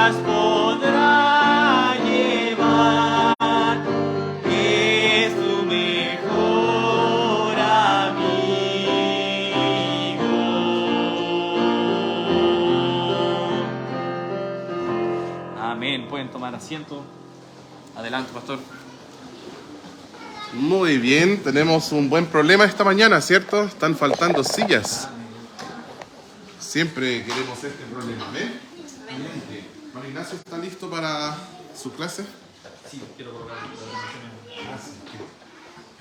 las podrá llevar. Es tu mejor amigo. Amén. Pueden tomar asiento. Adelante, pastor. Muy bien, tenemos un buen problema esta mañana, ¿cierto? Están faltando sillas. Siempre queremos este problema, ¿ven? Juan Ignacio, ¿está listo para su clase? Sí, quiero colocar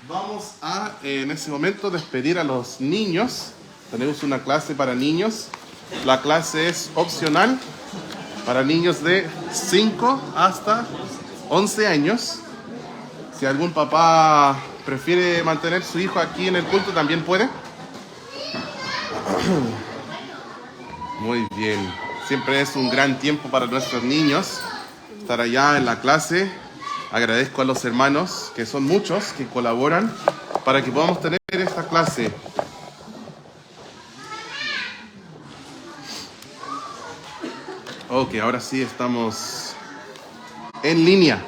Vamos a, en ese momento, despedir a los niños. Tenemos una clase para niños. La clase es opcional para niños de 5 hasta 11 años. Si algún papá prefiere mantener su hijo aquí en el culto, también puede. Muy bien. Siempre es un gran tiempo para nuestros niños estar allá en la clase. Agradezco a los hermanos, que son muchos, que colaboran para que podamos tener esta clase. Ok, ahora sí estamos en línea.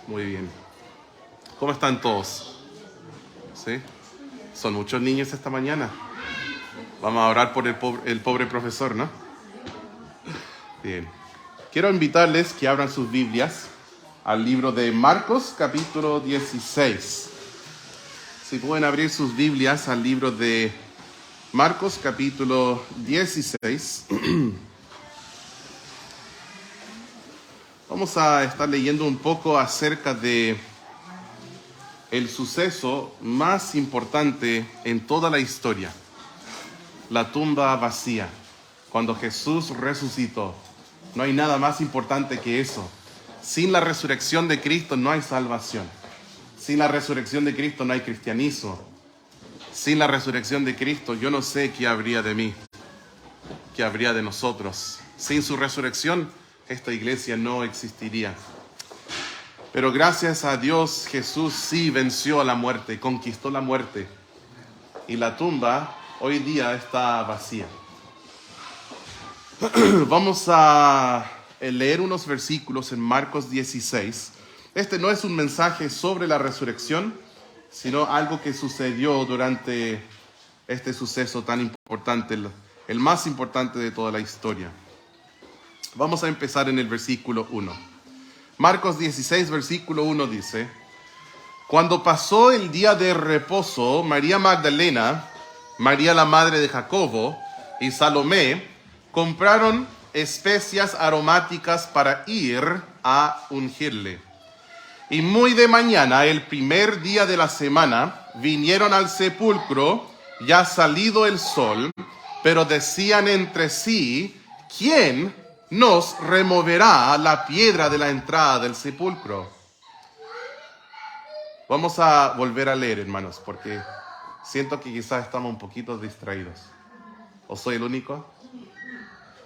Muy bien. ¿Cómo están todos? ¿Sí? Son muchos niños esta mañana. Vamos a orar por el pobre profesor, ¿no? Bien. Quiero invitarles que abran sus Biblias al libro de Marcos, capítulo 16. Si pueden abrir sus Biblias al libro de Marcos, capítulo 16. Vamos a estar leyendo un poco acerca de el suceso más importante en toda la historia. La tumba vacía, cuando Jesús resucitó. No hay nada más importante que eso. Sin la resurrección de Cristo no hay salvación. Sin la resurrección de Cristo no hay cristianismo. Sin la resurrección de Cristo yo no sé qué habría de mí, qué habría de nosotros. Sin su resurrección esta iglesia no existiría. Pero gracias a Dios, Jesús sí venció a la muerte, conquistó la muerte. Y la tumba hoy día está vacía. Vamos a leer unos versículos en Marcos 16. Este no es un mensaje sobre la resurrección, sino algo que sucedió durante este suceso tan importante, el más importante de toda la historia. Vamos a empezar en el versículo 1. Marcos 16, versículo 1 dice: Cuando pasó el día de reposo, María Magdalena, María la madre de Jacobo y Salomé compraron especias aromáticas para ir a ungirle. Y muy de mañana, el primer día de la semana, vinieron al sepulcro, ya salido el sol, pero decían entre sí: ¿quién nos removerá la piedra de la entrada del sepulcro? Vamos a volver a leer, hermanos, porque siento que quizás estamos un poquito distraídos. ¿O soy el único?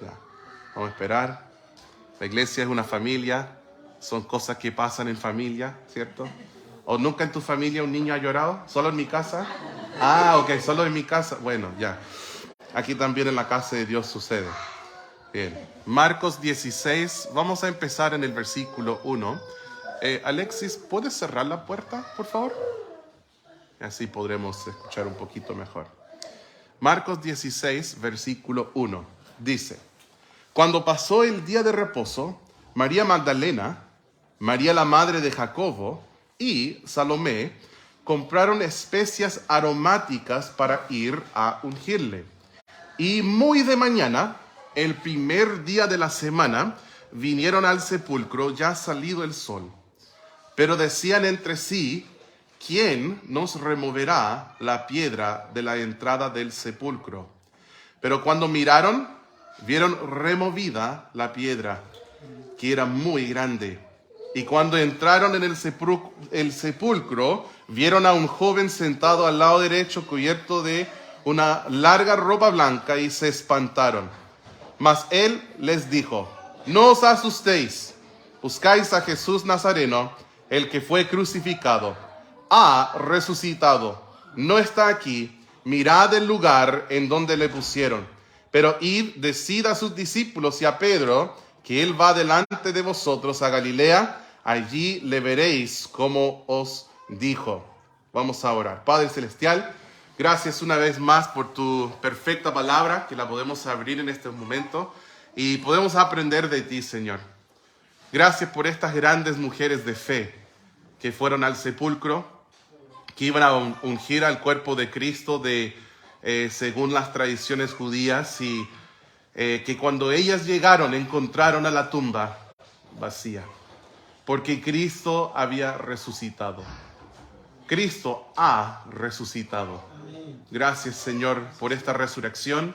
Ya. Vamos a esperar. La iglesia es una familia. Son cosas que pasan en familia, ¿cierto? ¿O nunca en tu familia un niño ha llorado? ¿Solo en mi casa? Ah, ok, solo en mi casa. Bueno, ya. Aquí también en la casa de Dios sucede. Bien. Marcos 16, vamos a empezar en el versículo 1. Alexis, ¿puedes cerrar la puerta, por favor? Así podremos escuchar un poquito mejor. Marcos 16, versículo 1, dice: Cuando pasó el día de reposo, María Magdalena, María la madre de Jacobo y Salomé compraron especias aromáticas para ir a ungirle. Y muy de mañana, el primer día de la semana, vinieron al sepulcro ya salido el sol. Pero decían entre sí: ¿quién nos removerá la piedra de la entrada del sepulcro? Pero cuando miraron, vieron removida la piedra, que era muy grande. Y cuando entraron en el sepulcro, vieron a un joven sentado al lado derecho, cubierto de una larga ropa blanca, y se espantaron. Mas él les dijo: no os asustéis, buscáis a Jesús Nazareno, el que fue crucificado. Ha resucitado, no está aquí. Mirad el lugar en donde le pusieron. Pero id, decid a sus discípulos y a Pedro que él va delante de vosotros a Galilea, allí le veréis como os dijo. Vamos a orar. Padre Celestial, gracias una vez más por tu perfecta palabra, que la podemos abrir en este momento y podemos aprender de ti, Señor. Gracias por estas grandes mujeres de fe que fueron al sepulcro, que iban a ungir al cuerpo de Cristo según las tradiciones judías, y que cuando ellas llegaron encontraron a la tumba vacía, porque Cristo había resucitado. Cristo ha resucitado. Gracias, Señor, por esta resurrección.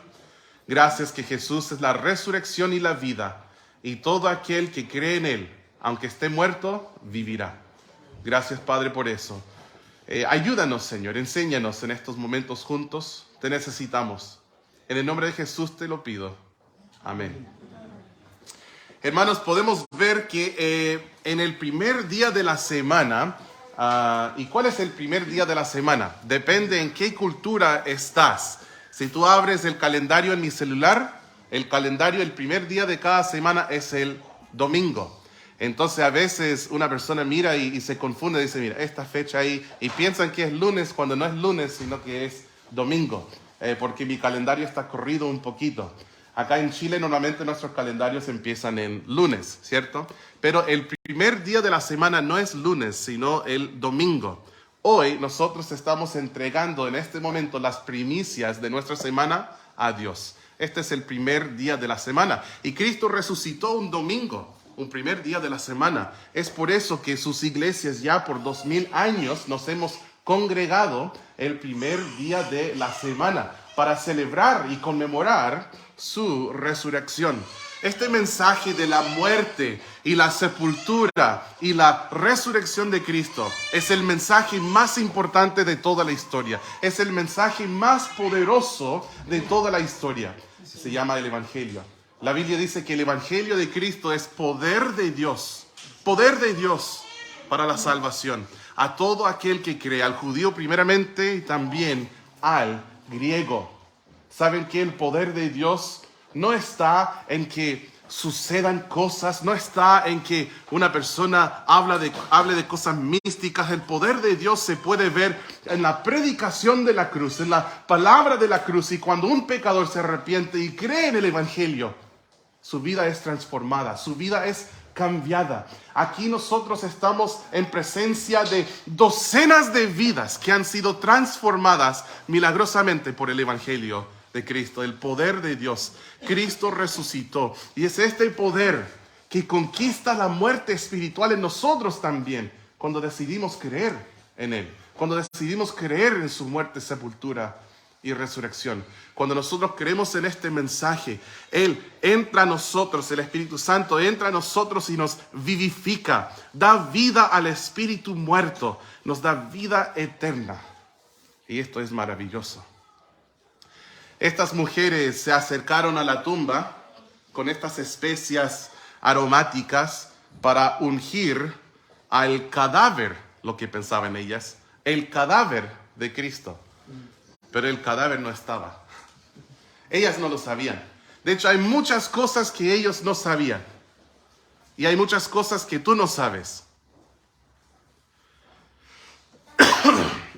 Gracias que Jesús es la resurrección y la vida, y todo aquel que cree en Él, aunque esté muerto, vivirá. Gracias, Padre, por eso. Ayúdanos, Señor, enséñanos en estos momentos juntos. Te necesitamos. En el nombre de Jesús te lo pido. Amén. Hermanos, podemos ver que en el primer día de la semana, ¿y cuál es el primer día de la semana? Depende en qué cultura estás. Si tú abres el calendario en mi celular, el calendario, el primer día de cada semana es el domingo. Entonces a veces una persona mira y se confunde, dice, mira, esta fecha ahí, y piensan que es lunes cuando no es lunes, sino que es domingo, porque mi calendario está corrido un poquito. Acá en Chile normalmente nuestros calendarios empiezan en lunes, ¿cierto? Pero el primer día de la semana no es lunes, sino el domingo. Hoy nosotros estamos entregando en este momento las primicias de nuestra semana a Dios. Este es el primer día de la semana. Y Cristo resucitó un domingo, un primer día de la semana. Es por eso que sus iglesias ya por 2000 años nos hemos congregado el primer día de la semana para celebrar y conmemorar su resurrección. Este mensaje de la muerte y la sepultura y la resurrección de Cristo es el mensaje más importante de toda la historia. Es el mensaje más poderoso de toda la historia. Se llama el Evangelio. La Biblia dice que el Evangelio de Cristo es poder de Dios para la salvación a todo aquel que cree, al judío primeramente y también al griego. ¿Saben que el poder de Dios no está en que sucedan cosas, no está en que una persona hable de cosas místicas? El poder de Dios se puede ver en la predicación de la cruz, en la palabra de la cruz, y cuando un pecador se arrepiente y cree en el Evangelio, su vida es transformada, su vida es cambiada. Aquí nosotros estamos en presencia de docenas de vidas que han sido transformadas milagrosamente por el Evangelio de Cristo, el poder de Dios. Cristo resucitó y es este poder que conquista la muerte espiritual en nosotros también cuando decidimos creer en Él, cuando decidimos creer en su muerte, sepultura y resurrección. Cuando nosotros creemos en este mensaje, Él entra a nosotros, el Espíritu Santo entra a nosotros y nos vivifica, da vida al espíritu muerto, nos da vida eterna. Y esto es maravilloso. Estas mujeres se acercaron a la tumba con estas especias aromáticas para ungir al cadáver, lo que pensaban ellas, el cadáver de Cristo. Pero el cadáver no estaba. Ellas no lo sabían. De hecho, hay muchas cosas que ellos no sabían. Y hay muchas cosas que tú no sabes.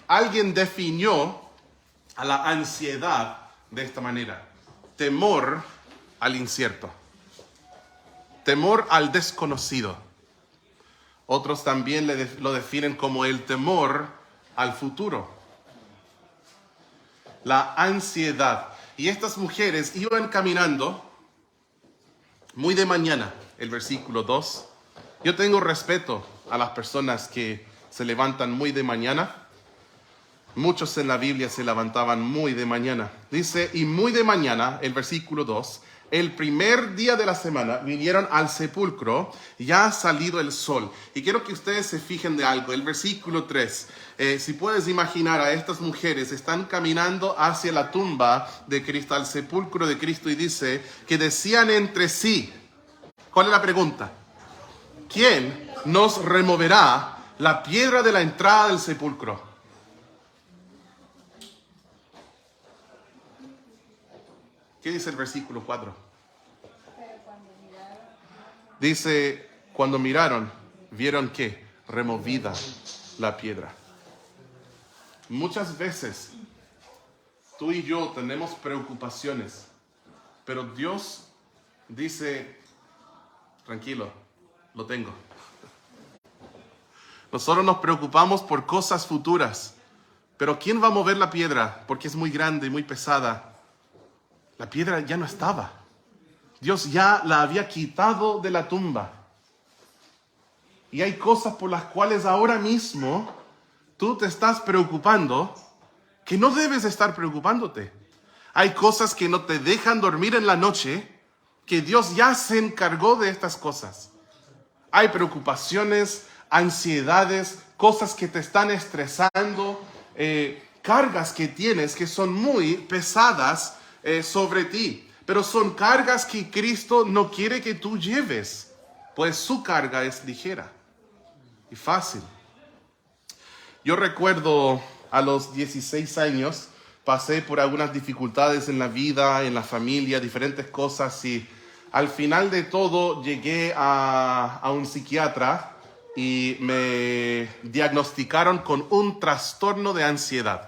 Alguien definió a la ansiedad de esta manera: temor al incierto, temor al desconocido. Otros también lo definen como el temor al futuro, la ansiedad. Y estas mujeres iban caminando muy de mañana, el versículo 2. Yo tengo respeto a las personas que se levantan muy de mañana. Muchos en la Biblia se levantaban muy de mañana. Dice, y muy de mañana, el versículo 2, el primer día de la semana vinieron al sepulcro, ya ha salido el sol. Y quiero que ustedes se fijen de algo. El versículo 3, si puedes imaginar a estas mujeres, están caminando hacia la tumba de Cristo, al sepulcro de Cristo, y dice que decían entre sí. ¿Cuál es la pregunta? ¿Quién nos removerá la piedra de la entrada del sepulcro? ¿Qué dice el versículo 4? Dice, cuando miraron, vieron que removida la piedra. Muchas veces tú y yo tenemos preocupaciones, pero Dios dice, tranquilo, lo tengo. Nosotros nos preocupamos por cosas futuras, pero ¿quién va a mover la piedra? Porque es muy grande y muy pesada. La piedra ya no estaba. Dios ya la había quitado de la tumba. Y hay cosas por las cuales ahora mismo tú te estás preocupando que no debes estar preocupándote. Hay cosas que no te dejan dormir en la noche, que Dios ya se encargó de estas cosas. Hay preocupaciones, ansiedades, cosas que te están estresando, cargas que tienes que son muy pesadas sobre ti. Pero son cargas que Cristo no quiere que tú lleves, pues su carga es ligera y fácil. Yo recuerdo a los 16 años, pasé por algunas dificultades en la vida, en la familia, diferentes cosas, y al final de todo llegué a un psiquiatra y me diagnosticaron con un trastorno de ansiedad.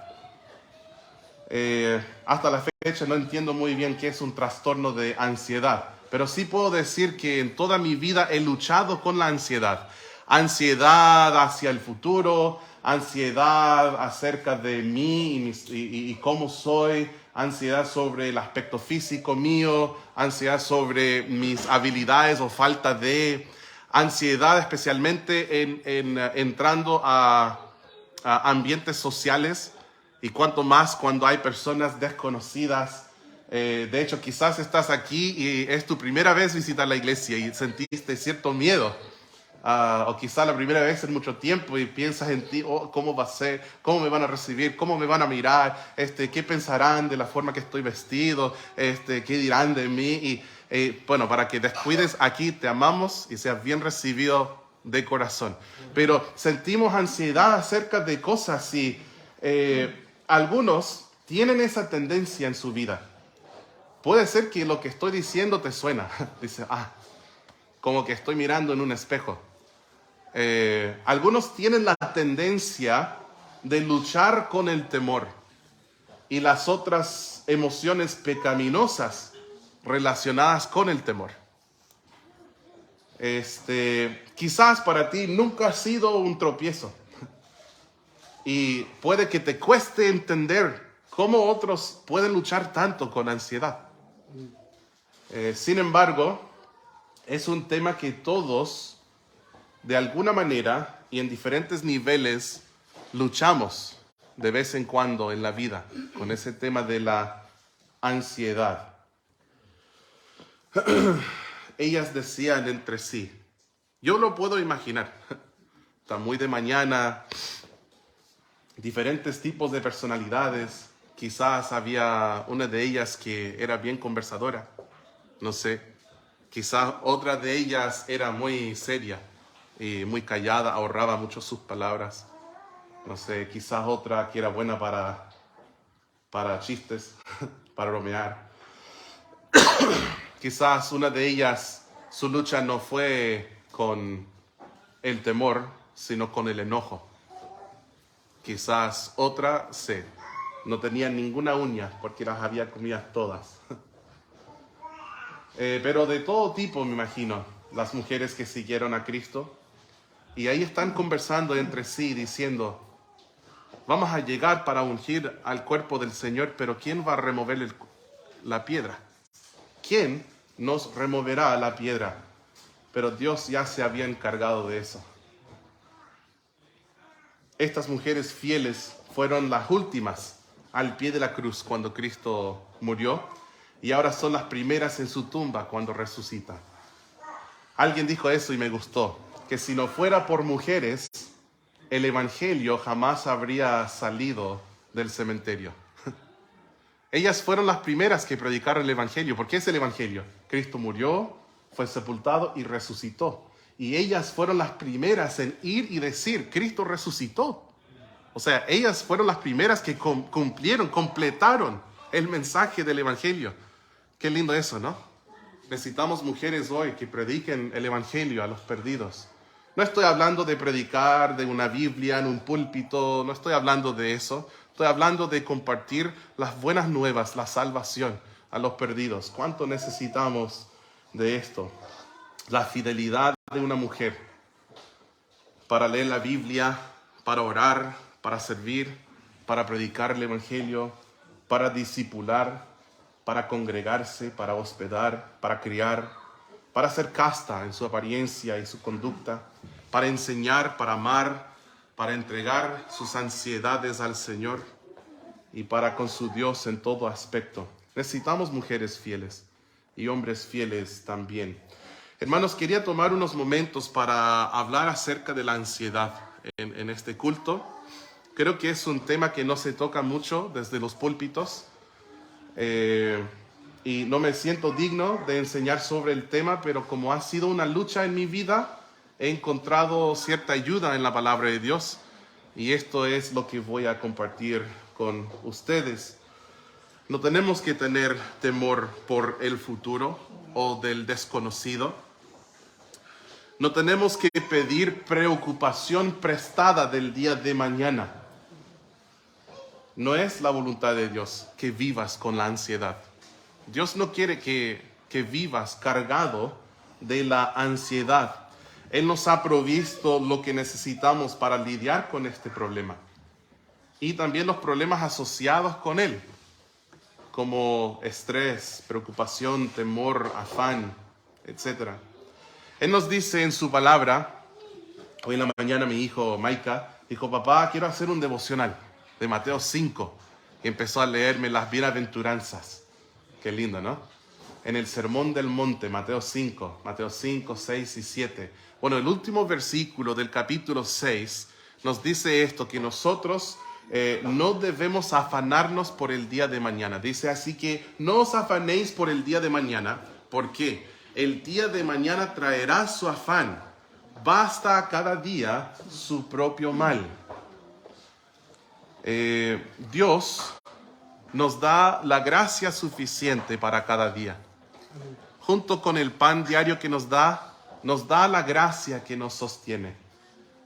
Hasta la fecha no entiendo muy bien qué es un trastorno de ansiedad, pero sí puedo decir que en toda mi vida he luchado con la ansiedad. Ansiedad hacia el futuro, ansiedad acerca de mí y cómo soy, ansiedad sobre el aspecto físico mío, ansiedad sobre mis habilidades o falta de, ansiedad especialmente entrando a ambientes sociales, y cuanto más cuando hay personas desconocidas. De hecho, quizás estás aquí y es tu primera vez visitar la iglesia y sentiste cierto miedo. O quizás la primera vez en mucho tiempo y piensas en ti, oh, ¿cómo va a ser? ¿Cómo me van a recibir? ¿Cómo me van a mirar? ¿Qué pensarán de la forma que estoy vestido? ¿Qué dirán de mí? Y bueno, para que descuides, aquí te amamos y seas bien recibido de corazón. Pero sentimos ansiedad acerca de cosas y algunos tienen esa tendencia en su vida. Puede ser que lo que estoy diciendo te suena. Dice, como que estoy mirando en un espejo. Algunos tienen la tendencia de luchar con el temor y las otras emociones pecaminosas relacionadas con el temor. Quizás para ti nunca ha sido un tropiezo y puede que te cueste entender cómo otros pueden luchar tanto con ansiedad. Sin embargo, es un tema que todos, de alguna manera y en diferentes niveles, luchamos de vez en cuando en la vida con ese tema de la ansiedad. Ellas decían entre sí, yo lo puedo imaginar, está muy de mañana, diferentes tipos de personalidades, quizás había una de ellas que era bien conversadora, no sé, quizás otra de ellas era muy seria y muy callada, ahorraba mucho sus palabras. No sé, quizás otra que era buena para chistes, para bromear. Quizás una de ellas, su lucha no fue con el temor, sino con el enojo. Quizás otra, no tenía ninguna uña porque las había comido todas. Pero de todo tipo, me imagino, las mujeres que siguieron a Cristo. Y ahí están conversando entre sí, diciendo, vamos a llegar para ungir al cuerpo del Señor, pero ¿quién va a remover la piedra? ¿Quién nos removerá la piedra? Pero Dios ya se había encargado de eso. Estas mujeres fieles fueron las últimas al pie de la cruz cuando Cristo murió, y ahora son las primeras en su tumba cuando resucita. Alguien dijo eso y me gustó, que si no fuera por mujeres, el evangelio jamás habría salido del cementerio. Ellas fueron las primeras que predicaron el evangelio. ¿Por qué es el evangelio? Cristo murió, fue sepultado y resucitó. Y ellas fueron las primeras en ir y decir, Cristo resucitó. O sea, ellas fueron las primeras que completaron el mensaje del evangelio. Qué lindo eso, ¿no? Necesitamos mujeres hoy que prediquen el Evangelio a los perdidos. No estoy hablando de predicar de una Biblia en un púlpito, no estoy hablando de eso. Estoy hablando de compartir las buenas nuevas, la salvación a los perdidos. ¿Cuánto necesitamos de esto? La fidelidad de una mujer para leer la Biblia, para orar, para servir, para predicar el Evangelio, para discipular, para congregarse, para hospedar, para criar, para ser casta en su apariencia y su conducta, para enseñar, para amar, para entregar sus ansiedades al Señor y para con su Dios en todo aspecto. Necesitamos mujeres fieles y hombres fieles también. Hermanos, quería tomar unos momentos para hablar acerca de la ansiedad en este culto. Creo que es un tema que no se toca mucho desde los púlpitos y no me siento digno de enseñar sobre el tema, pero como ha sido una lucha en mi vida, he encontrado cierta ayuda en la palabra de Dios y esto es lo que voy a compartir con ustedes. No tenemos que tener temor por el futuro o del desconocido. No tenemos que pedir preocupación prestada del día de mañana. No es la voluntad de Dios que vivas con la ansiedad. Dios no quiere que vivas cargado de la ansiedad. Él nos ha provisto lo que necesitamos para lidiar con este problema. Y también los problemas asociados con él, como estrés, preocupación, temor, afán, etc. Él nos dice en su palabra, hoy en la mañana mi hijo Maika dijo, papá, quiero hacer un devocional de Mateo 5. Y empezó a leerme las bienaventuranzas. Qué lindo, ¿no? En el Sermón del Monte, Mateo 5, 6 y 7. Bueno, el último versículo del capítulo 6 nos dice esto, que nosotros no debemos afanarnos por el día de mañana. Dice así que no os afanéis por el día de mañana. ¿Por qué? El día de mañana traerá su afán. Basta a cada día su propio mal. Dios nos da la gracia suficiente para cada día. Junto con el pan diario que nos da la gracia que nos sostiene.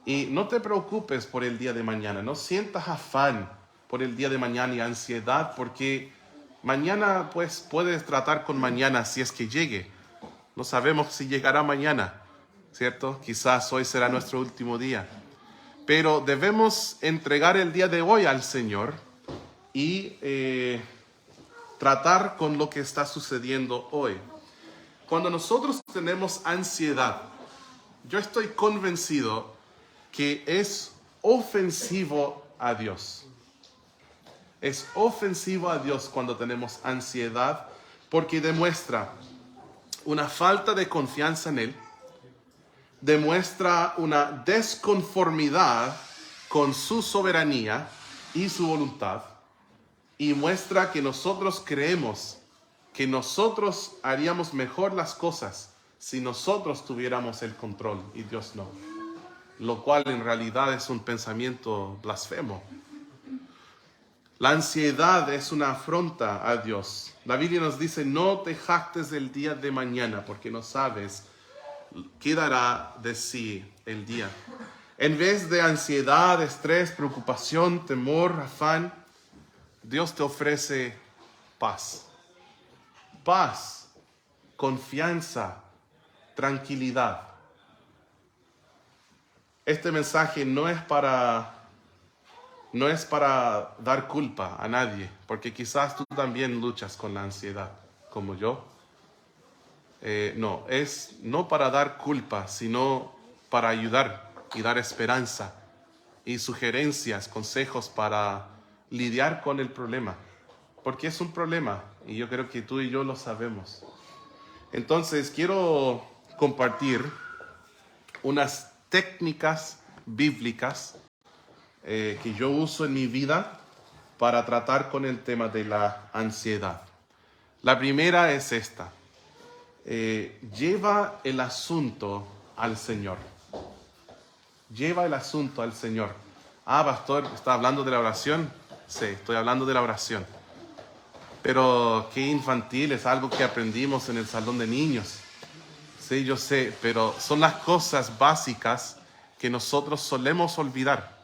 Y no te preocupes por el día de mañana, no sientas afán por el día de mañana y ansiedad, porque mañana pues puedes tratar con mañana si es que llegue. No sabemos si llegará mañana, ¿cierto? Quizás hoy será nuestro último día. Pero debemos entregar el día de hoy al Señor y tratar con lo que está sucediendo hoy. Cuando nosotros tenemos ansiedad, yo estoy convencido que es ofensivo a Dios. Es ofensivo a Dios cuando tenemos ansiedad porque demuestra una falta de confianza en Él, demuestra una desconformidad con su soberanía y su voluntad y muestra que nosotros creemos que nosotros haríamos mejor las cosas si nosotros tuviéramos el control y Dios no. Lo cual en realidad es un pensamiento blasfemo. La ansiedad es una afronta a Dios. La Biblia nos dice, no te jactes del día de mañana, porque no sabes qué dará de sí el día. En vez de ansiedad, estrés, preocupación, temor, afán, Dios te ofrece paz. Paz, confianza, tranquilidad. Este mensaje no es para dar culpa a nadie, porque quizás tú también luchas con la ansiedad, como yo. No, es no para dar culpa, sino para ayudar y dar esperanza y sugerencias, consejos para lidiar con el problema, porque es un problema y yo creo que tú y yo lo sabemos. Entonces quiero compartir unas técnicas bíblicas que yo uso en mi vida para tratar con el tema de la ansiedad. La primera es esta. Lleva el asunto al Señor. Lleva el asunto al Señor. Ah, pastor, ¿está hablando de la oración? Sí, estoy hablando de la oración. Pero qué infantil, es algo que aprendimos en el salón de niños. Sí, yo sé, pero son las cosas básicas que nosotros solemos olvidar.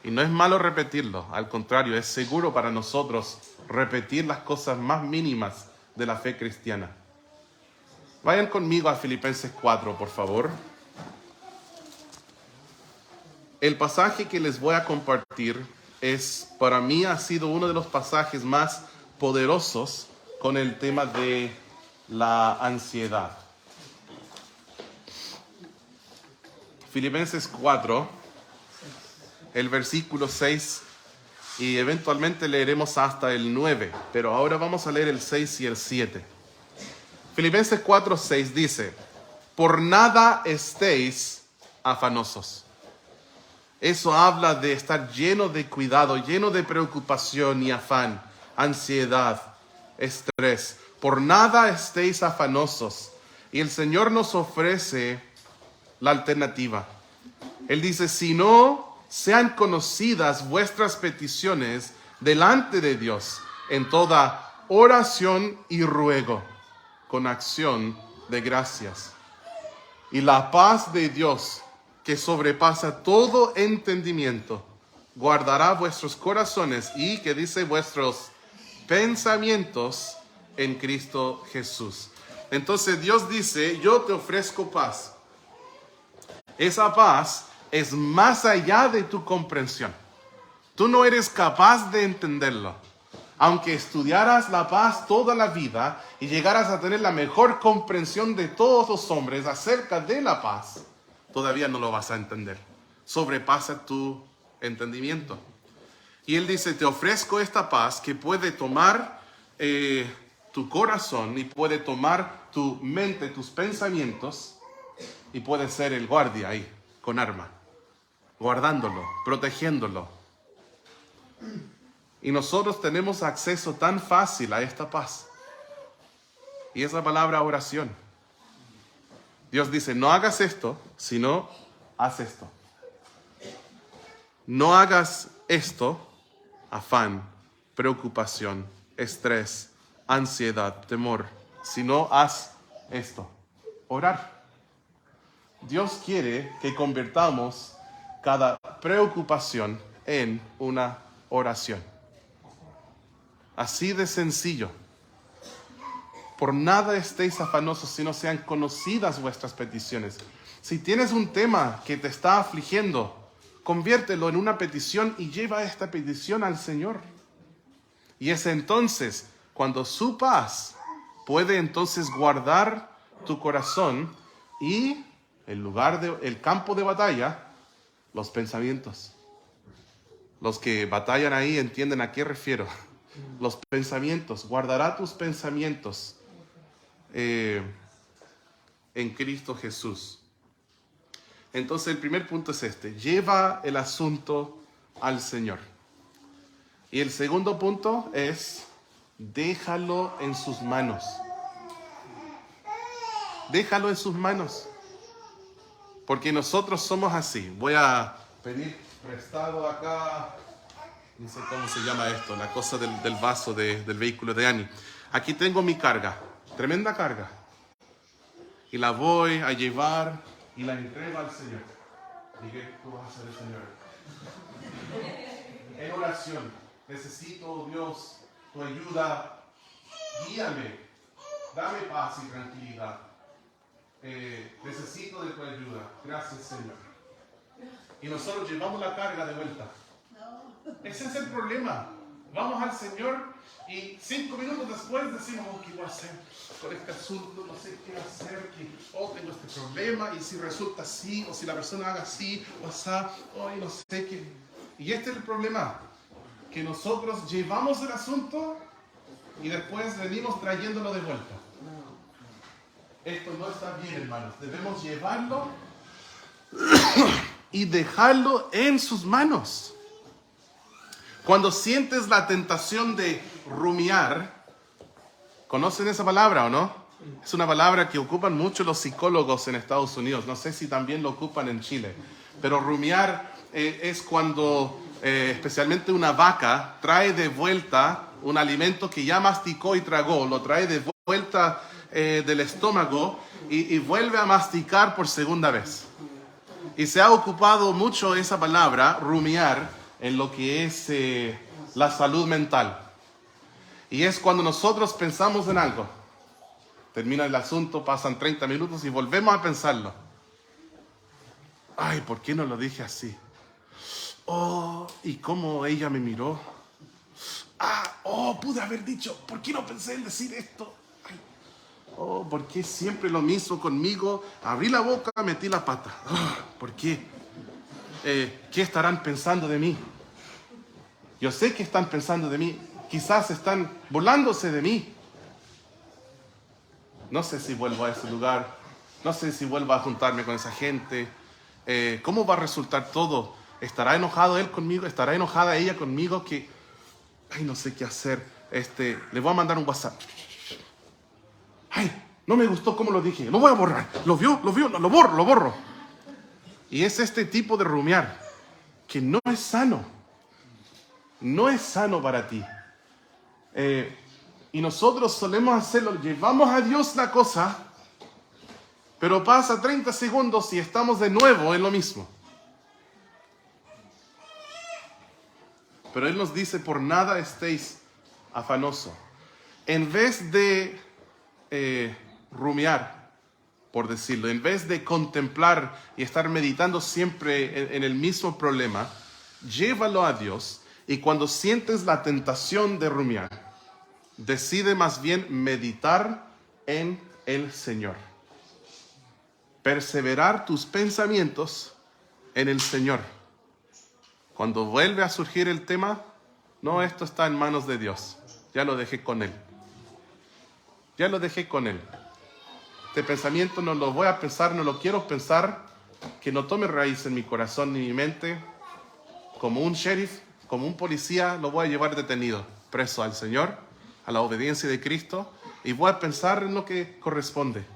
Y no es malo repetirlo, al contrario, es seguro para nosotros repetir las cosas más mínimas de la fe cristiana. Vayan conmigo a Filipenses 4, por favor. El pasaje que les voy a compartir para mí ha sido uno de los pasajes más poderosos con el tema de la ansiedad. Filipenses 4, el versículo 6, y eventualmente leeremos hasta el 9, pero ahora vamos a leer el 6 y el 7. Filipenses 4, 6 dice: por nada estéis afanosos. Eso habla de estar lleno de cuidado, lleno de preocupación y afán, ansiedad, estrés. Por nada estéis afanosos. Y el Señor nos ofrece la alternativa. Él dice: si no sean conocidas vuestras peticiones delante de Dios en toda oración y ruego, con acción de gracias. Y la paz de Dios, que sobrepasa todo entendimiento, guardará vuestros corazones y, que dice, vuestros pensamientos en Cristo Jesús. Entonces Dios dice: yo te ofrezco paz. Esa paz es más allá de tu comprensión. Tú no eres capaz de entenderlo. Aunque estudiaras la paz toda la vida y llegaras a tener la mejor comprensión de todos los hombres acerca de la paz, todavía no lo vas a entender. Sobrepasa tu entendimiento. Y Él dice: te ofrezco esta paz que puede tomar tu corazón y puede tomar tu mente, tus pensamientos, y puede ser el guardia ahí, con arma, guardándolo, protegiéndolo. Y nosotros tenemos acceso tan fácil a esta paz. Y esa palabra oración. Dios dice: no hagas esto, sino haz esto. No hagas esto, afán, preocupación, estrés, ansiedad, temor, sino haz esto, orar. Dios quiere que convirtamos cada preocupación en una oración. Así de sencillo. Por nada estéis afanosos, sino sean conocidas vuestras peticiones. Si tienes un tema que te está afligiendo, conviértelo en una petición y lleva esta petición al Señor. Y es entonces cuando su paz puede entonces guardar tu corazón y el campo de batalla, los pensamientos. Los que batallan ahí entienden a qué refiero. Los pensamientos, guardará tus pensamientos en Cristo Jesús. Entonces el primer punto es este: lleva el asunto al Señor. Y el segundo punto es: déjalo en sus manos. Déjalo en sus manos. Porque nosotros somos así. Voy a pedir prestado acá, no sé cómo se llama esto, la cosa del vaso del vehículo de Ani. Aquí tengo mi carga, tremenda carga. Y la voy a llevar y la entrego al Señor. Miguel, tú vas a ser el Señor. En oración, necesito, Dios, tu ayuda. Guíame, dame paz y tranquilidad. Necesito de tu ayuda. Gracias, Señor. Y nosotros llevamos la carga de vuelta. Ese es el problema. Vamos al Señor y 5 minutos después decimos: ¿qué voy a hacer con este asunto? No sé qué hacer. Tengo este problema, y si resulta así, o si la persona haga así o así, no sé qué. Y este es el problema, que nosotros llevamos el asunto y después venimos trayéndolo de vuelta. Esto no está bien, hermanos. Debemos llevarlo y dejarlo en sus manos. Cuando sientes la tentación de rumiar, ¿conocen esa palabra o no? Es una palabra que ocupan mucho los psicólogos en Estados Unidos. No sé si también lo ocupan en Chile. Pero rumiar es cuando especialmente una vaca trae de vuelta un alimento que ya masticó y tragó, lo trae de vuelta del estómago y vuelve a masticar por segunda vez. Y se ha ocupado mucho esa palabra, rumiar, en lo que es la salud mental. Y es cuando nosotros pensamos en algo. Termina el asunto, pasan 30 minutos y volvemos a pensarlo. Ay, ¿por qué no lo dije así? Oh, ¿y cómo ella me miró? Pude haber dicho, ¿por qué no pensé en decir esto? Ay, ¿por qué siempre lo mismo conmigo? Abrí la boca, metí la pata. ¿Por qué? ¿Qué estarán pensando de mí? Yo sé que están pensando de mí. Quizás están burlándose de mí. No sé si vuelvo a ese lugar. No sé si vuelvo a juntarme con esa gente. ¿Cómo va a resultar todo? ¿Estará enojado él conmigo? ¿Estará enojada ella conmigo? Que, ay, no sé qué hacer. Le voy a mandar un WhatsApp. Ay, no me gustó cómo lo dije. Lo voy a borrar. ¿Lo vio? No, lo borro. Y es este tipo de rumiar que no es sano. No es sano para ti. Y nosotros solemos hacerlo. Llevamos a Dios la cosa, pero pasa 30 segundos y estamos de nuevo en lo mismo. Pero Él nos dice, por nada estéis afanosos. En vez de rumiar, por decirlo, en vez de contemplar y estar meditando siempre en el mismo problema, llévalo a Dios y cuando sientes la tentación de rumiar, decide más bien meditar en el Señor. Perseverar tus pensamientos en el Señor. Cuando vuelve a surgir el tema, no, esto está en manos de Dios. Ya lo dejé con Él. Este pensamiento no lo voy a pensar, no lo quiero pensar, que no tome raíz en mi corazón ni mi mente. Como un sheriff, como un policía, lo voy a llevar detenido, preso al Señor, a la obediencia de Cristo, y voy a pensar en lo que corresponde.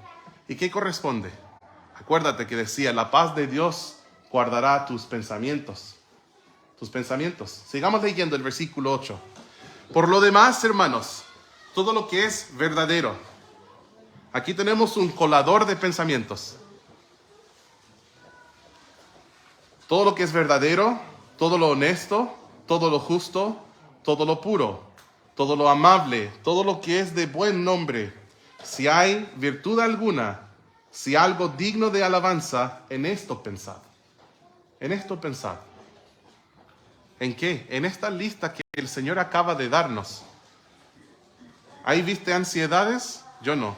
¿Y qué corresponde? Acuérdate que decía, la paz de Dios guardará tus pensamientos. Sigamos leyendo el versículo 8. Por lo demás, hermanos, todo lo que es verdadero. Aquí tenemos un colador de pensamientos. Todo lo que es verdadero, todo lo honesto, todo lo justo, todo lo puro, todo lo amable, todo lo que es de buen nombre. Si hay virtud alguna, si algo digno de alabanza, en esto pensad. ¿En qué? En esta lista que el Señor acaba de darnos. ¿Ahí viste ansiedades? Yo no.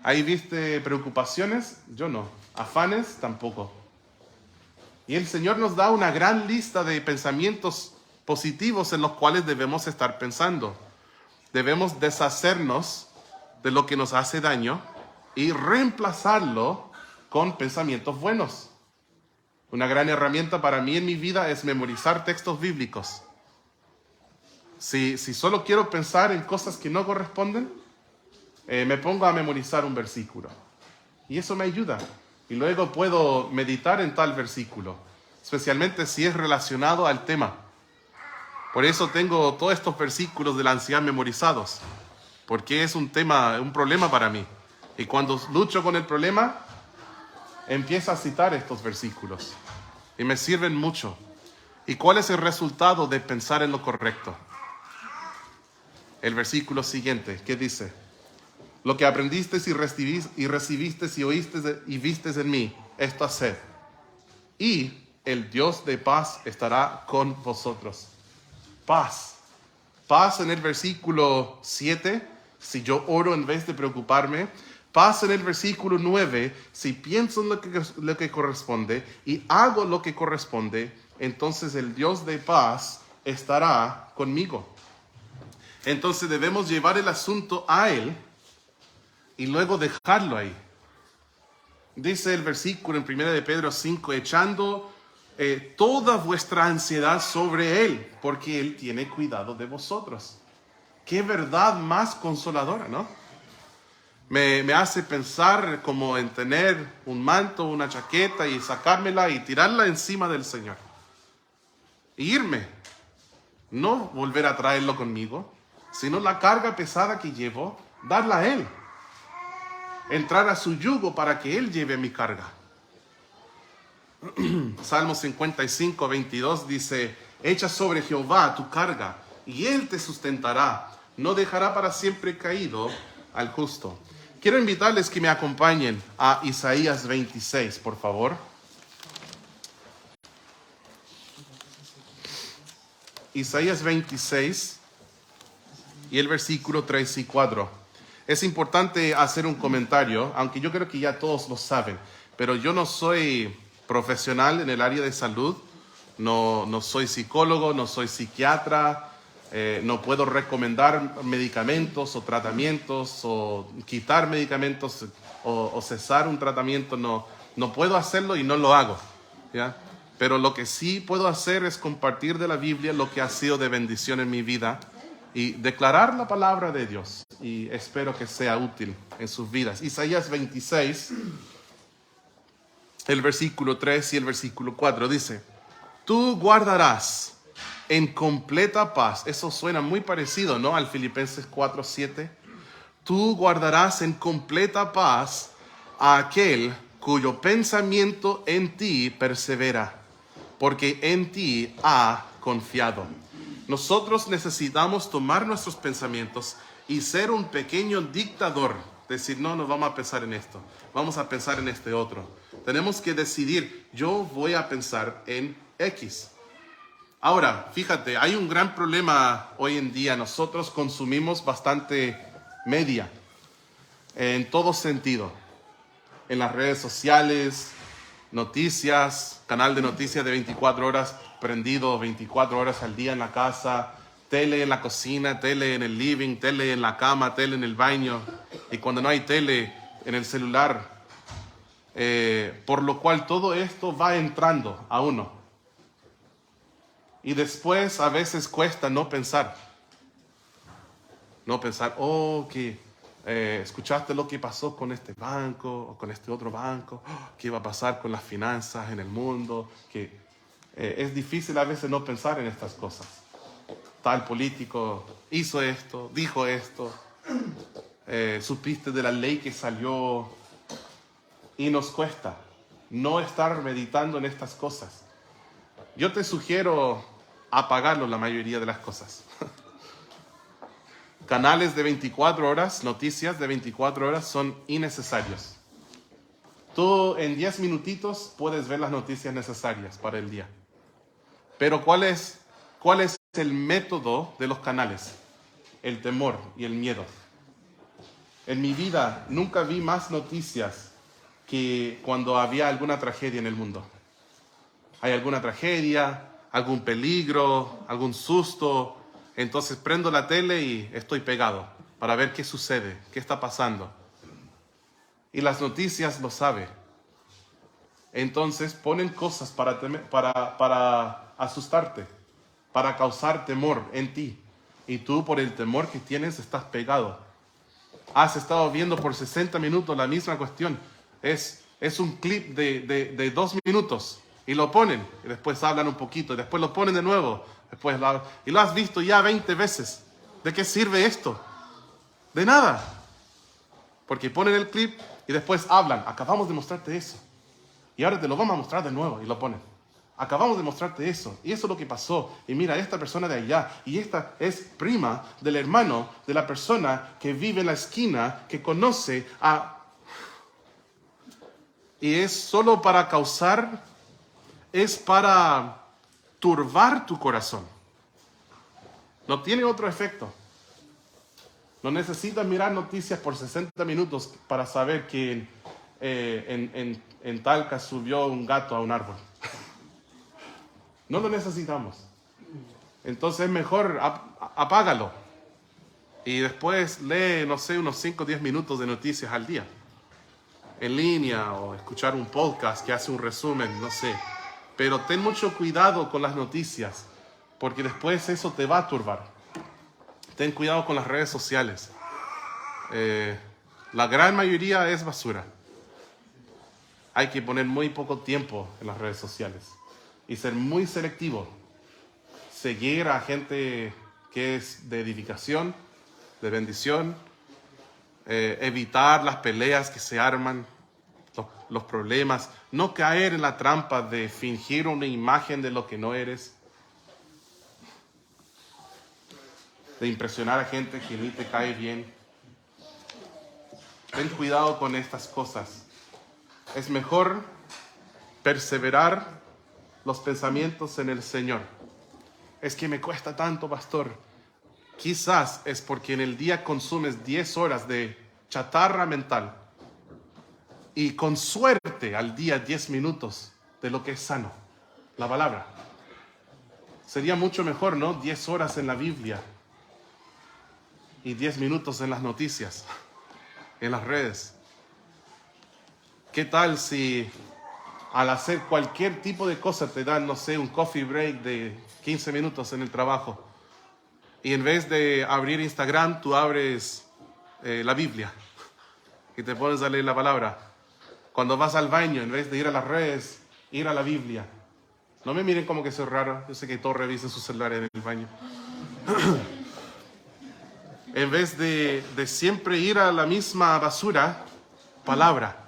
¿Ahí viste preocupaciones? Yo no. ¿Afanes? Tampoco. Y el Señor nos da una gran lista de pensamientos positivos en los cuales debemos estar pensando. Debemos deshacernos de lo que nos hace daño y reemplazarlo con pensamientos buenos. Una gran herramienta para mí en mi vida es memorizar textos bíblicos. Si solo quiero pensar en cosas que no corresponden, me pongo a memorizar un versículo. Y eso me ayuda. Y luego puedo meditar en tal versículo, especialmente si es relacionado al tema. Por eso tengo todos estos versículos de la anciana memorizados, porque es un problema para mí. Y cuando lucho con el problema, empiezo a citar estos versículos y me sirven mucho. ¿Y cuál es el resultado de pensar en lo correcto? El versículo siguiente, ¿qué dice? Lo que aprendiste y recibiste y oíste y viste en mí, esto haced. Y el Dios de paz estará con vosotros. Paz. Paz en el versículo 7, si yo oro en vez de preocuparme. Paz en el versículo 9, si pienso en lo que corresponde y hago lo que corresponde, entonces el Dios de paz estará conmigo. Entonces debemos llevar el asunto a Él y luego dejarlo ahí. Dice el versículo en 1 de Pedro 5, echando toda vuestra ansiedad sobre Él, porque Él tiene cuidado de vosotros. Qué verdad más consoladora, ¿no? Me hace pensar como en tener un manto, una chaqueta y sacármela y tirarla encima del Señor. E irme. no volver a traerlo conmigo, sino la carga pesada que llevo, darla a Él. Entrar a su yugo para que Él lleve mi carga. Salmo 55, 22 dice: echa sobre Jehová tu carga y Él te sustentará. No dejará para siempre caído al justo. Quiero invitarles que me acompañen a Isaías 26, por favor. Isaías 26 y el versículo 3 y 4. Es importante hacer un comentario, aunque yo creo que ya todos lo saben, pero yo no soy profesional en el área de salud, no soy psicólogo, no soy psiquiatra, no puedo recomendar medicamentos o tratamientos o quitar medicamentos o cesar un tratamiento, no puedo hacerlo y no lo hago, ¿ya? Pero lo que sí puedo hacer es compartir de la Biblia lo que ha sido de bendición en mi vida y declarar la palabra de Dios. Y espero que sea útil en sus vidas. Isaías 26, el versículo 3 y el versículo 4 dice: tú guardarás en completa paz. Eso suena muy parecido, ¿no?, al Filipenses 4:7. Tú guardarás en completa paz a aquel cuyo pensamiento en ti persevera, porque en ti ha confiado. Nosotros necesitamos tomar nuestros pensamientos y ser un pequeño dictador. Decir: no vamos a pensar en esto, vamos a pensar en este otro. Tenemos que decidir: yo voy a pensar en X. Ahora, fíjate, hay un gran problema hoy en día. Nosotros consumimos bastante media, en todo sentido. En las redes sociales, noticias, canal de noticias de 24 horas prendido 24 horas al día en la casa, tele en la cocina, tele en el living, tele en la cama, tele en el baño, y cuando no hay tele, en el celular. Por lo cual todo esto va entrando a uno. Y después a veces cuesta no pensar. No pensar: oh, que escuchaste lo que pasó con este banco o con este otro banco, qué iba a pasar con las finanzas en el mundo, que es difícil a veces no pensar en estas cosas. Tal político hizo esto, dijo esto, supiste de la ley que salió, y nos cuesta no estar meditando en estas cosas. Yo te sugiero apagarlo la mayoría de las cosas. Canales de 24 horas, noticias de 24 horas son innecesarios. Tú en 10 minutitos puedes ver las noticias necesarias para el día. Pero ¿cuál es el método de los canales? El temor y el miedo. En mi vida nunca vi más noticias que cuando había alguna tragedia en el mundo. Hay alguna tragedia, algún peligro, algún susto. Entonces prendo la tele y estoy pegado para ver qué sucede, qué está pasando. Y las noticias lo saben. Entonces ponen cosas para asustarte, para causar temor en ti. Y tú, por el temor que tienes, estás pegado. Has estado viendo por 60 minutos la misma cuestión. Es un clip de 2 minutos. Y lo ponen, y después hablan un poquito, y después lo ponen de nuevo. Y lo has visto ya 20 veces. ¿De qué sirve esto? De nada. Porque ponen el clip y después hablan. Acabamos de mostrarte eso. Y ahora te lo vamos a mostrar de nuevo. Y lo ponen. Acabamos de mostrarte eso. Y eso es lo que pasó. Y mira, esta persona de allá. Y esta es prima del hermano de la persona que vive en la esquina, que conoce a... Y es solo para causar... Es para turbar tu corazón. No tiene otro efecto. No necesitas mirar noticias por 60 minutos para saber que en Talca subió un gato a un árbol. No lo necesitamos. Entonces es mejor apágalo. Y después lee, no sé, unos 5 o 10 minutos de noticias al día. En línea, o escuchar un podcast que hace un resumen, no sé. Pero ten mucho cuidado con las noticias, porque después eso te va a turbar. Ten cuidado con las redes sociales. La gran mayoría es basura. Hay que poner muy poco tiempo en las redes sociales y ser muy selectivo. seguir a gente que es de edificación, de bendición, evitar las peleas que se arman, los problemas, no caer en la trampa de fingir una imagen de lo que no eres, de impresionar a gente que ni te cae bien. Ten cuidado con estas cosas. Es mejor perseverar los pensamientos en el Señor. Es que me cuesta tanto, pastor. Quizás es porque en el día consumes 10 horas de chatarra mental y con suerte al día 10 minutos de lo que es sano, la palabra. Sería mucho mejor, ¿no? 10 horas en la Biblia y 10 minutos en las noticias, en las redes. ¿Qué tal si al hacer cualquier tipo de cosa te dan, no sé, un coffee break de 15 minutos en el trabajo? Y en vez de abrir Instagram, tú abres la Biblia y te pones a leer la palabra. Cuando vas al baño, en vez de ir a las redes, ir a la Biblia. No me miren como que soy raro. Yo sé que todos revisen sus celulares en el baño. En vez de siempre ir a la misma basura, palabra.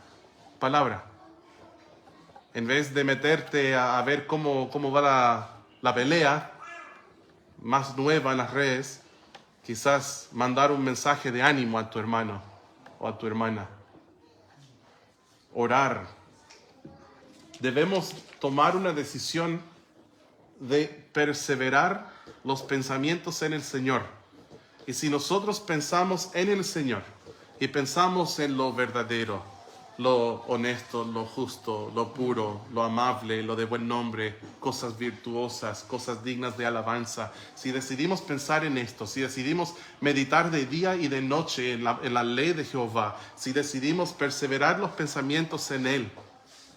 En vez de meterte a ver cómo va la pelea más nueva en las redes, quizás mandar un mensaje de ánimo a tu hermano o a tu hermana. Orar. Debemos tomar una decisión de perseverar los pensamientos en el Señor. Y si nosotros pensamos en el Señor y pensamos en lo verdadero, lo honesto, lo justo, lo puro, lo amable, lo de buen nombre, cosas virtuosas, cosas dignas de alabanza. Si decidimos pensar en esto, si decidimos meditar de día y de noche en la ley de Jehová, si decidimos perseverar los pensamientos en Él,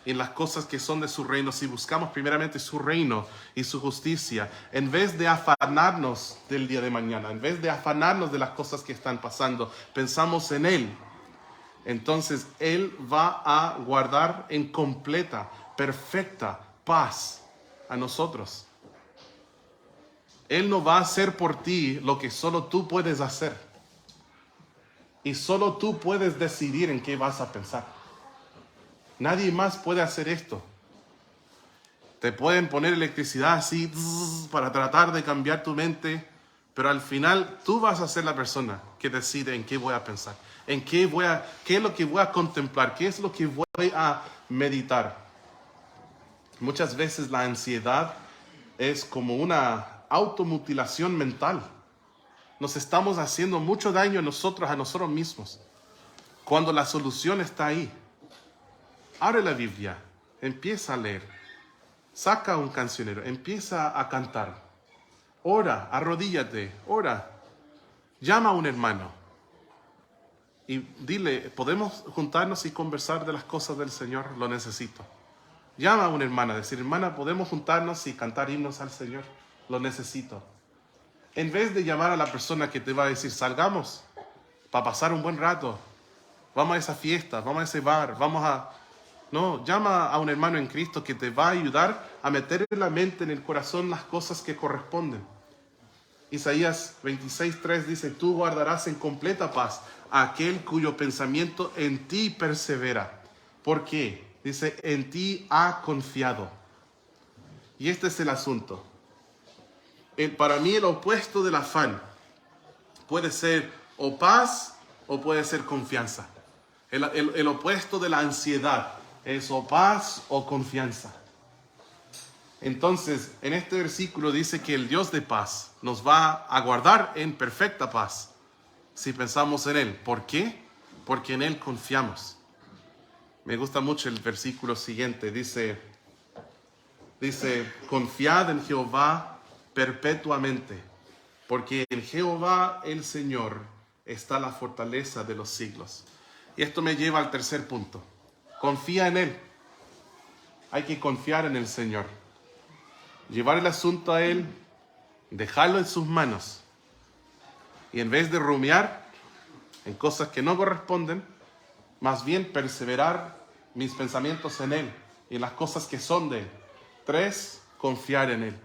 en las cosas que son de su reino, si buscamos primeramente su reino y su justicia, en vez de afanarnos del día de mañana, en vez de afanarnos de las cosas que están pasando, pensamos en Él. Entonces Él va a guardar en completa, perfecta paz a nosotros. Él no va a hacer por ti lo que solo tú puedes hacer. Y solo tú puedes decidir en qué vas a pensar. Nadie más puede hacer esto. Te pueden poner electricidad así para tratar de cambiar tu mente, pero al final tú vas a ser la persona que decide en qué voy a pensar. Qué es lo que voy a contemplar, qué es lo que voy a meditar. Muchas veces la ansiedad es como una automutilación mental. Nos estamos haciendo mucho daño a nosotros mismos, cuando la solución está ahí. Abre la Biblia, empieza a leer, saca un cancionero, empieza a cantar, ora, arrodíllate, ora, llama a un hermano. Y dile, ¿podemos juntarnos y conversar de las cosas del Señor? Lo necesito. Llama a una hermana, decir, hermana, ¿podemos juntarnos y cantar himnos al Señor? Lo necesito. En vez de llamar a la persona que te va a decir, salgamos para pasar un buen rato, vamos a esa fiesta, vamos a ese bar, No, llama a un hermano en Cristo que te va a ayudar a meter en la mente, en el corazón, las cosas que corresponden. Isaías 26:3 dice, tú guardarás en completa paz a aquel cuyo pensamiento en ti persevera. ¿Por qué? Dice, en ti ha confiado. Y este es el asunto. Para mí el opuesto del afán puede ser o paz o puede ser confianza. El opuesto de la ansiedad es o paz o confianza. Entonces, en este versículo dice que el Dios de paz nos va a guardar en perfecta paz si pensamos en Él. ¿Por qué? Porque en Él confiamos. Me gusta mucho el versículo siguiente. Dice, confiad en Jehová perpetuamente, porque en Jehová el Señor está la fortaleza de los siglos. Y esto me lleva al tercer punto. Confía en Él. Hay que confiar en el Señor. Llevar el asunto a Él, dejarlo en sus manos. Y en vez de rumiar en cosas que no corresponden, más bien perseverar mis pensamientos en Él y en las cosas que son de Él. 3, confiar en Él.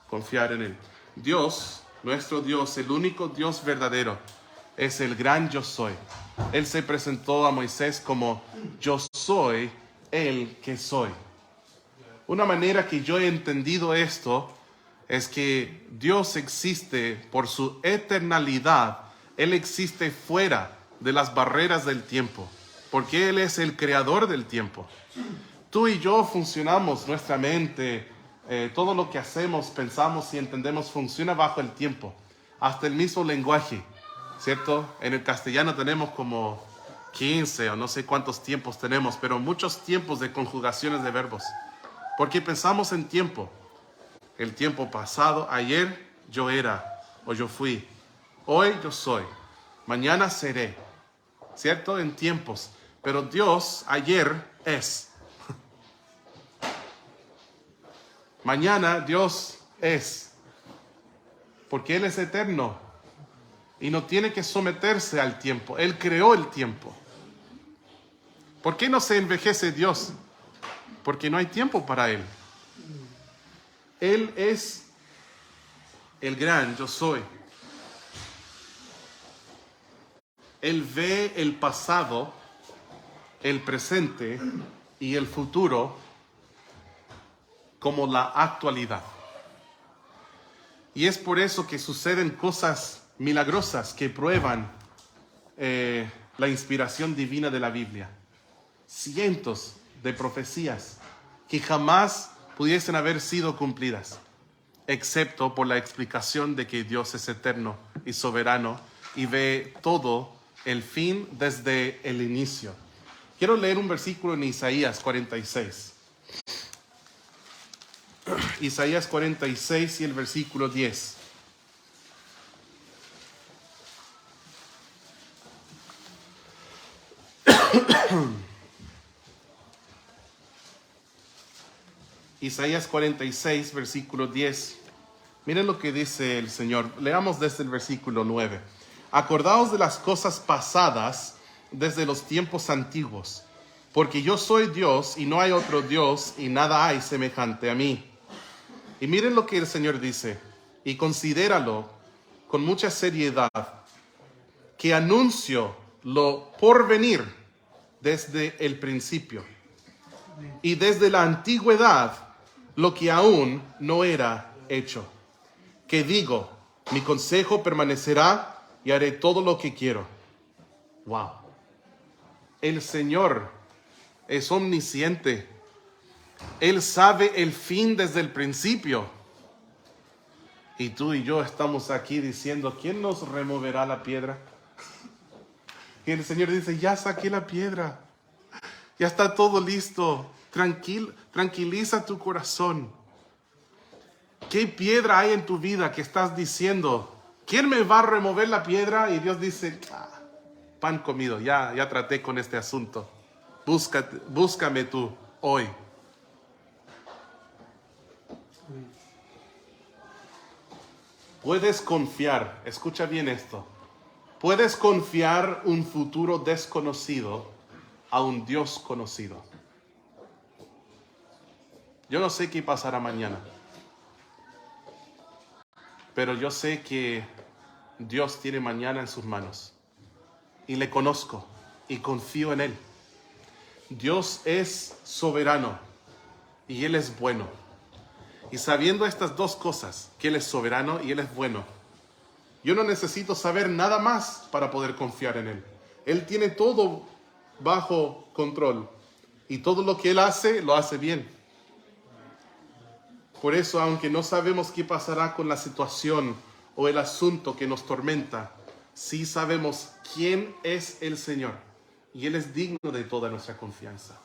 confiar en Él. Dios, nuestro Dios, el único Dios verdadero, es el gran yo soy. Él se presentó a Moisés como yo soy el que soy. Una manera que yo he entendido esto es que Dios existe por su eternalidad. Él existe fuera de las barreras del tiempo, porque Él es el creador del tiempo. Tú y yo funcionamos, nuestra mente, todo lo que hacemos, pensamos y entendemos funciona bajo el tiempo, hasta el mismo lenguaje, ¿cierto? En el castellano tenemos como 15 o no sé cuántos tiempos tenemos, pero muchos tiempos de conjugaciones de verbos, porque pensamos en tiempo. El tiempo pasado, ayer yo era o yo fui, hoy yo soy, mañana seré, ¿cierto? En tiempos, pero Dios ayer es. Mañana Dios es, porque Él es eterno y no tiene que someterse al tiempo. Él creó el tiempo. ¿Por qué no se envejece Dios? Porque no hay tiempo para Él. Él es el gran yo soy. Él ve el pasado, el presente y el futuro como la actualidad. Y es por eso que suceden cosas milagrosas que prueban la inspiración divina de la Biblia. Cientos de profecías que jamás pudiesen haber sido cumplidas, excepto por la explicación de que Dios es eterno y soberano y ve todo el fin desde el inicio. Quiero leer un versículo en Isaías 46. Isaías 46 y el versículo 10. Isaías 46, versículo 10. Miren lo que dice el Señor. Leamos desde el versículo 9. Acordaos de las cosas pasadas desde los tiempos antiguos, porque yo soy Dios y no hay otro Dios y nada hay semejante a mí. Y miren lo que el Señor dice, y considéralo con mucha seriedad, que anuncio lo por venir desde el principio y desde la antigüedad lo que aún no era hecho. Que digo, mi consejo permanecerá y haré todo lo que quiero. Wow. El Señor es omnisciente. Él sabe el fin desde el principio. Y tú y yo estamos aquí diciendo, ¿quién nos removerá la piedra? Y el Señor dice, ya saqué la piedra. Ya está todo listo. Tranquiliza tu corazón. ¿Qué piedra hay en tu vida que estás diciendo? ¿Quién me va a remover la piedra? Y Dios dice, pan comido, ya traté con este asunto. Búscame tú hoy. Puedes confiar, escucha bien esto. Puedes confiar un futuro desconocido a un Dios conocido. Yo no sé qué pasará mañana, pero yo sé que Dios tiene mañana en sus manos y le conozco y confío en Él. Dios es soberano y Él es bueno. Y sabiendo estas dos cosas, que Él es soberano y Él es bueno, yo no necesito saber nada más para poder confiar en Él. Él tiene todo bajo control y todo lo que Él hace, lo hace bien. Por eso, aunque no sabemos qué pasará con la situación o el asunto que nos tormenta, sí sabemos quién es el Señor y Él es digno de toda nuestra confianza.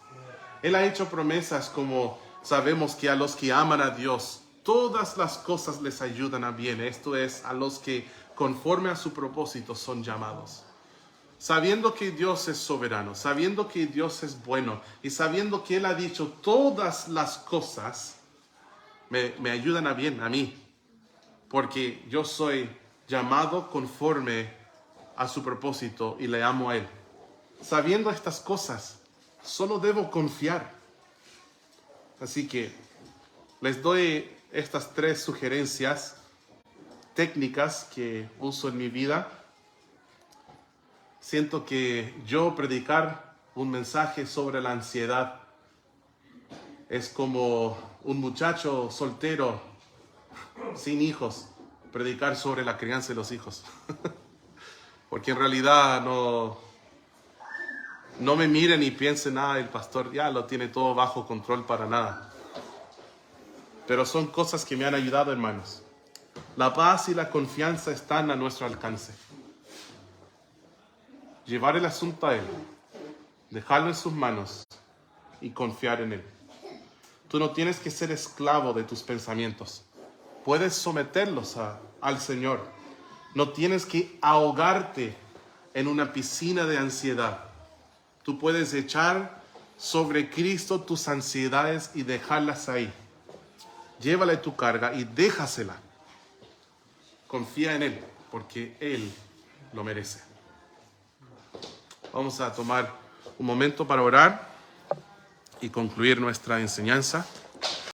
Él ha hecho promesas como sabemos que a los que aman a Dios, todas las cosas les ayudan a bien. Esto es, a los que conforme a su propósito son llamados. Sabiendo que Dios es soberano, sabiendo que Dios es bueno y sabiendo que Él ha dicho todas las cosas me ayudan a bien, a mí, porque yo soy llamado conforme a su propósito y le amo a Él. Sabiendo estas cosas, solo debo confiar. Así que les doy estas 3 sugerencias técnicas que uso en mi vida, siento que yo predicar un mensaje sobre la ansiedad es como un muchacho soltero sin hijos predicar sobre la crianza de los hijos. Porque en realidad no me miren y piensen, el pastor ya lo tiene todo bajo control, para nada. Pero son cosas que me han ayudado, hermanos. La paz y la confianza están a nuestro alcance. Llevar el asunto a Él, dejarlo en sus manos y confiar en Él. Tú no tienes que ser esclavo de tus pensamientos. Puedes someterlos al Señor. No tienes que ahogarte en una piscina de ansiedad. Tú puedes echar sobre Cristo tus ansiedades y dejarlas ahí. Llévale tu carga y déjasela. Confía en Él, porque Él lo merece. Vamos a tomar un momento para orar y concluir nuestra enseñanza.